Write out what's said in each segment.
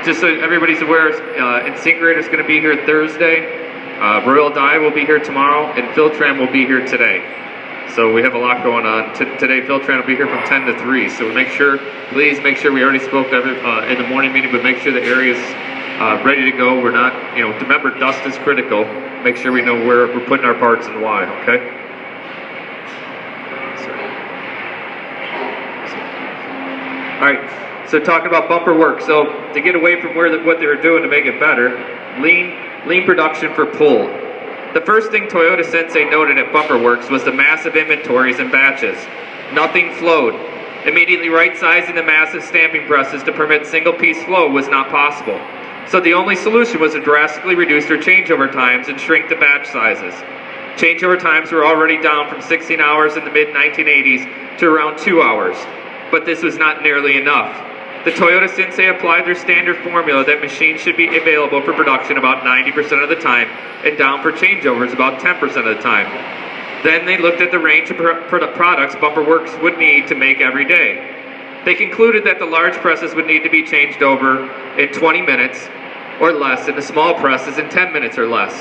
just so everybody's aware, InSinkErator's going to be here Thursday. Royal Dye will be here tomorrow, and Filtran will be here today. So we have a lot going on. Today, Filtran will be here from 10 to 3. So please make sure, we already spoke to in the morning meeting, but make sure the area's ready to go. We're not, remember, dust is critical. Make sure we know where we're putting our parts and why, okay? All right, so talking about bumper work. So to get away from what they were doing to make it better, lean production for pull. The first thing Toyota Sensei noted at Bumper Works was the massive inventories and batches. Nothing flowed. Immediately right-sizing the massive stamping presses to permit single-piece flow was not possible. So the only solution was to drastically reduce their changeover times and shrink the batch sizes. Changeover times were already down from 16 hours in the mid-1980s to around 2 hours. But this was not nearly enough. The Toyota Sensei applied their standard formula that machines should be available for production about 90% of the time and down for changeovers about 10% of the time. Then they looked at the range of products Bumper Works would need to make every day. They concluded that the large presses would need to be changed over in 20 minutes or less, and the small presses in 10 minutes or less.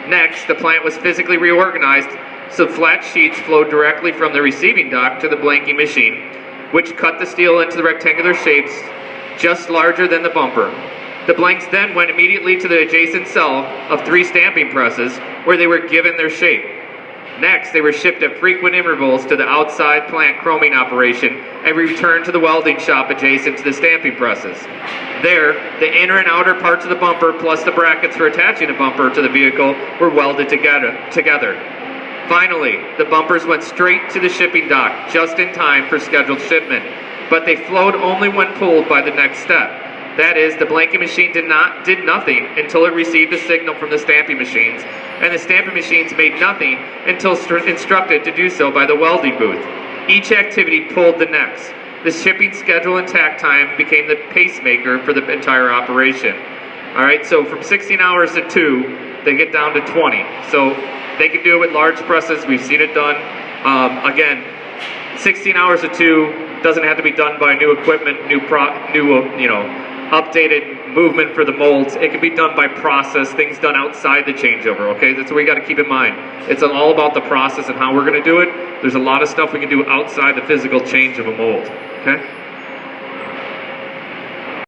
Next, the plant was physically reorganized so flat sheets flowed directly from the receiving dock to the blanking machine, which cut the steel into the rectangular shapes just larger than the bumper. The blanks then went immediately to the adjacent cell of 3 stamping presses where they were given their shape. Next, they were shipped at frequent intervals to the outside plant chroming operation and returned to the welding shop adjacent to the stamping presses. There, the inner and outer parts of the bumper plus the brackets for attaching the bumper to the vehicle were welded together. Finally, the bumpers went straight to the shipping dock just in time for scheduled shipment, but they flowed only when pulled by the next step. That is, the blanking machine did nothing until it received a signal from the stamping machines, and the stamping machines made nothing until instructed to do so by the welding booth. Each activity pulled the next. The shipping schedule and tack time became the pacemaker for the entire operation. All right, so from 16 hours to 2, they get down to 20. So they can do it with large presses. We've seen it done. Again, 16 hours to 2 doesn't have to be done by new equipment, updated movement for the molds. It can be done by process, things done outside the changeover, okay? That's what we got to keep in mind. It's all about the process and how we're going to do it. There's a lot of stuff we can do outside the physical change of a mold, okay?